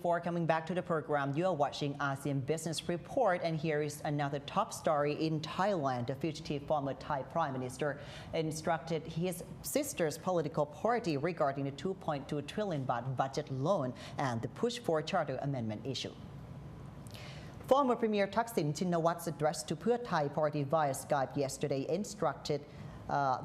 for coming back to the program. You are watching ASEAN Business Report, and here is another top story in Thailand. The fugitive former Thai Prime Minister instructed his sister's political party regarding the 2.2 trillion baht budget loan and the push for charter amendment issue. Former Premier Thaksin Shinawat's address to Pheu Thai party via Skype yesterday instructed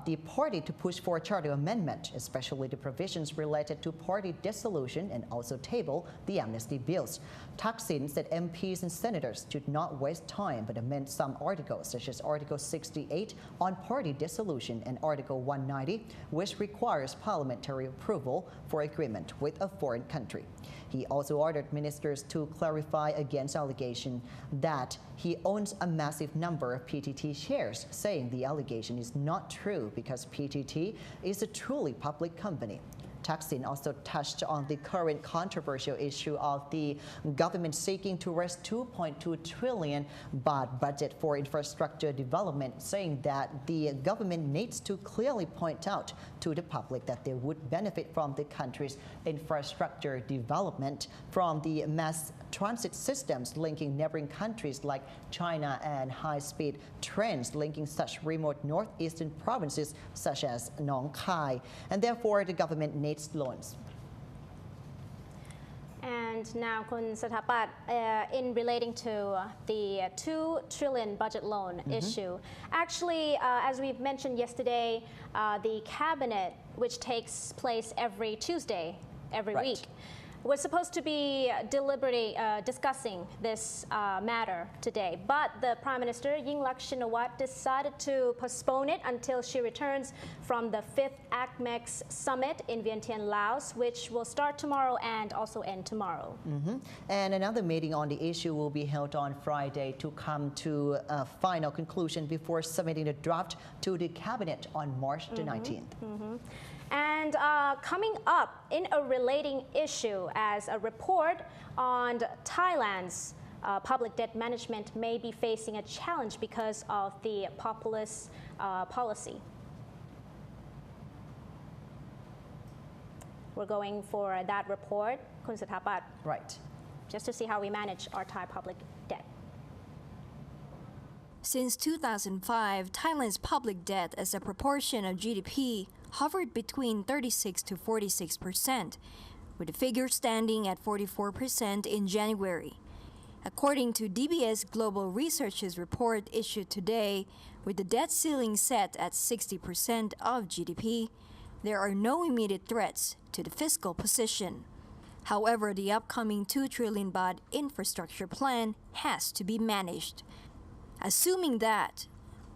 the party to push for a charter amendment, especially the provisions related to party dissolution, and also table the amnesty bills. Thaksin said MPs and senators should not waste time but amend some articles, such as Article 68 on party dissolution and Article 190, which requires parliamentary approval for agreement with a foreign country. He also ordered ministers to clarify against allegation that he owns a massive number of PTT shares, saying the allegation is not true because PTT is a truly public company. Thaksin also touched on the current controversial issue of the government seeking to raise 2.2 trillion baht budget for infrastructure development, saying that the government needs to clearly point out to the public that they would benefit from the country's infrastructure development from the mass transit systems linking neighboring countries like China and high-speed trains linking such remote northeastern provinces such as Nong Khai, and therefore the government needs loans. And now, Kun Satapat, in relating to the 2 trillion budget loan issue, actually, as we've mentioned yesterday, the cabinet, which takes place every Tuesday, every week, was supposed to be deliberately discussing this matter today, but the Prime Minister Yingluck Shinawatra decided to postpone it until she returns from the 5th ACMEX summit in Vientiane, Laos, which will start tomorrow and also end tomorrow. And another meeting on the issue will be held on Friday to come to a final conclusion before submitting the draft to the cabinet on March the 19th. And coming up in a relating issue, as a report on Thailand's public debt management may be facing a challenge because of the populist policy. We're going for that report, Kun Satapat. Right. Just to see how we manage our Thai public debt. Since 2005, Thailand's public debt as a proportion of GDP hovered between 36 to 46%, with the figure standing at 44% in January. According to DBS Global Research's report issued today, with the debt ceiling set at 60% of GDP, there are no immediate threats to the fiscal position. However, the upcoming 2 trillion baht infrastructure plan has to be managed. Assuming that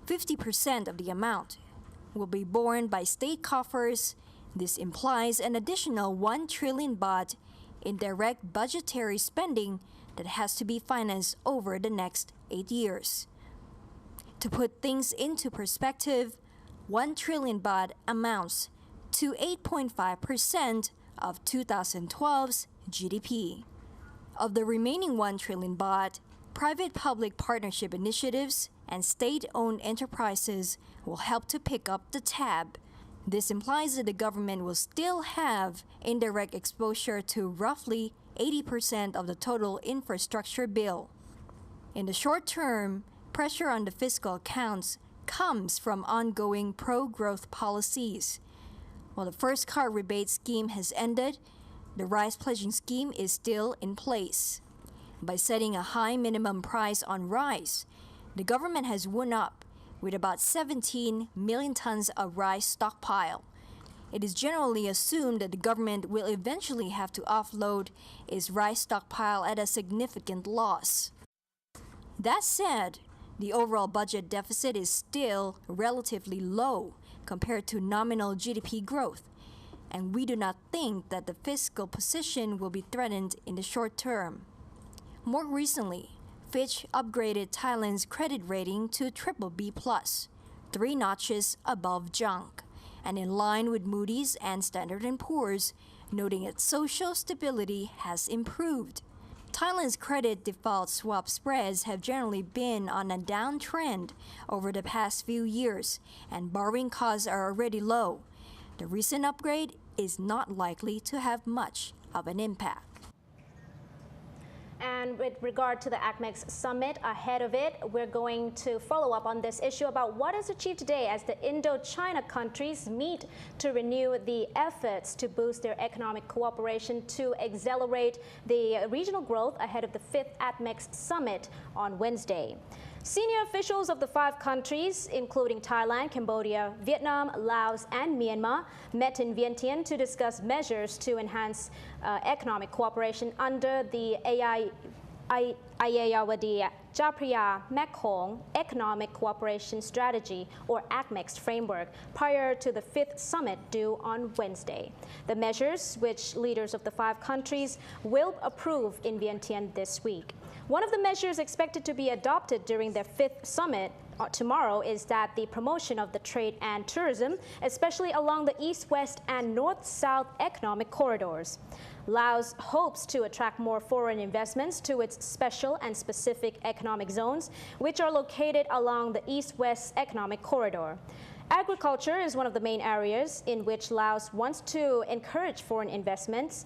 50% of the amount will be borne by state coffers, this implies an additional 1 trillion baht in direct budgetary spending that has to be financed over the next 8 years. To put things into perspective, 1 trillion baht amounts to 8.5% of 2012's GDP. Of the remaining 1 trillion baht, private-public partnership initiatives and state-owned enterprises will help to pick up the tab. This implies that the government will still have indirect exposure to roughly 80% of the total infrastructure bill. In the short term, pressure on the fiscal accounts comes from ongoing pro-growth policies. While the first car rebate scheme has ended, the rice pledging scheme is still in place. By setting a high minimum price on rice, the government has wound up with about 17 million tons of rice stockpile. It is generally assumed that the government will eventually have to offload its rice stockpile at a significant loss. That said, the overall budget deficit is still relatively low compared to nominal GDP growth, and we do not think that the fiscal position will be threatened in the short term. More recently, Fitch upgraded Thailand's credit rating to BBB+, 3 notches above junk, and in line with Moody's and Standard & Poor's, noting its social stability has improved. Thailand's credit default swap spreads have generally been on a downtrend over the past few years, and borrowing costs are already low. The recent upgrade is not likely to have much of an impact. And with regard to the ACMEX summit, ahead of it, we're going to follow up on this issue about what is achieved today as the Indo-China countries meet to renew the efforts to boost their economic cooperation to accelerate the regional growth ahead of the 5th ACMEX summit on Wednesday. Senior officials of the 5 countries, including Thailand, Cambodia, Vietnam, Laos, and Myanmar, met in Vientiane to discuss measures to enhance economic cooperation under the Ayeyarwady Chao Mekong Economic Cooperation Strategy, or ACMEX framework, prior to the 5th summit due on Wednesday. The measures, which leaders of the 5 countries will approve in Vientiane this week. One of the measures expected to be adopted during their 5th summit tomorrow is that the promotion of the trade and tourism, especially along the east-west and north-south economic corridors. Laos hopes to attract more foreign investments to its special and specific economic zones, which are located along the east-west economic corridor. Agriculture is one of the main areas in which Laos wants to encourage foreign investments,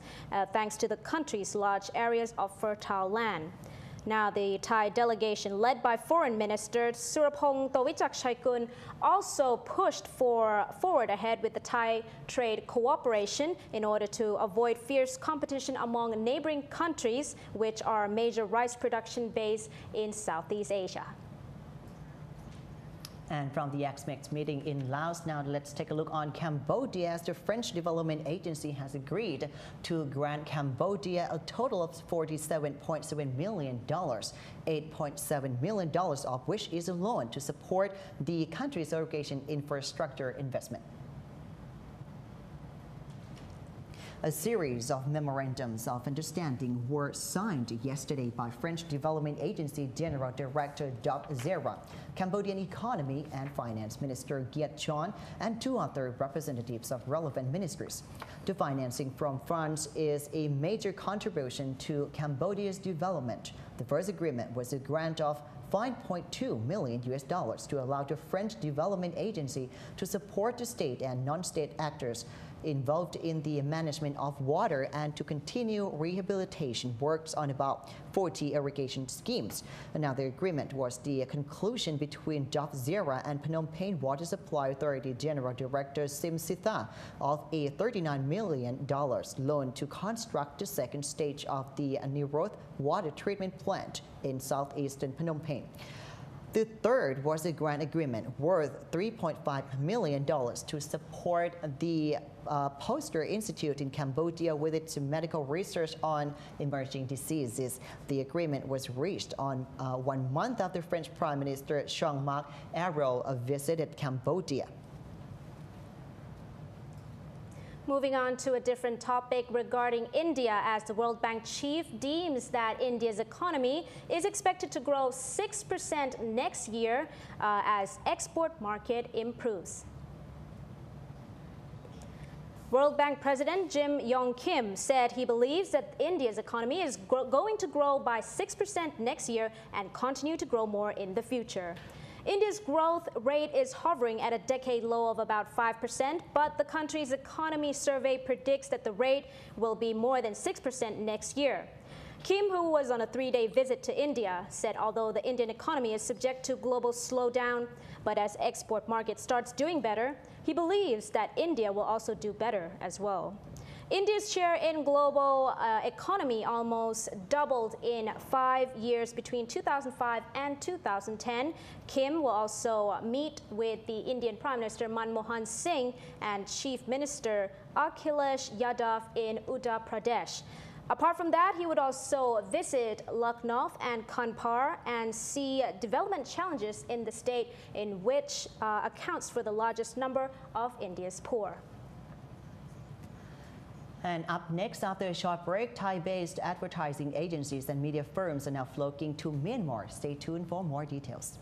thanks to the country's large areas of fertile land. Now, the Thai delegation, led by Foreign Minister Surapong Tawichakchaikul, also pushed forward ahead with the Thai trade cooperation in order to avoid fierce competition among neighboring countries, which are major rice production base in Southeast Asia. And from the ACMEX meeting in Laos, now let's take a look on Cambodia, as the French Development Agency has agreed to grant Cambodia a total of $47.7 million, $8.7 million of which is a loan to support the country's irrigation infrastructure investment. A series of memorandums of understanding were signed yesterday by French Development Agency General Director b02, Cambodian Economy and Finance Minister Giet Chon, and 2 other representatives of relevant ministries. The financing from France is a major contribution to Cambodia's development. The first agreement was a grant of $5.2 million to allow the French Development Agency to support the state and non-state actors involved in the management of water and to continue rehabilitation works on about 40 irrigation schemes. Another agreement was the conclusion between b02 and Phnom Penh Water Supply Authority General Director Sim Sitha of a $39 million loan to construct the second stage of the Niroth water treatment plant in southeastern Phnom Penh. The third was a grant agreement worth $3.5 million to support the Poster Institute in Cambodia with its medical research on emerging diseases. The agreement was reached on 1 month after French Prime Minister Jean-Marc Ayrault visited Cambodia. Moving on to a different topic regarding India, as the World Bank chief deems that India's economy is expected to grow 6% next year as export market improves. World Bank President Jim Yong Kim said he believes that India's economy is going to grow by 6% next year and continue to grow more in the future. India's growth rate is hovering at a decade low of about 5%, but the country's economy survey predicts that the rate will be more than 6% next year. Kim, who was on a 3-day visit to India, said although the Indian economy is subject to global slowdown, but as export market starts doing better, he believes that India will also do better as well. India's share in global economy almost doubled in 5 years between 2005 and 2010. Kim will also meet with the Indian Prime Minister Manmohan Singh and Chief Minister Akhilesh Yadav in Uttar Pradesh. Apart from that, he would also visit Lucknow and Kanpur and see development challenges in the state, in which accounts for the largest number of India's poor. And up next, after a short break, Thai-based advertising agencies and media firms are now flocking to Myanmar. Stay tuned for more details.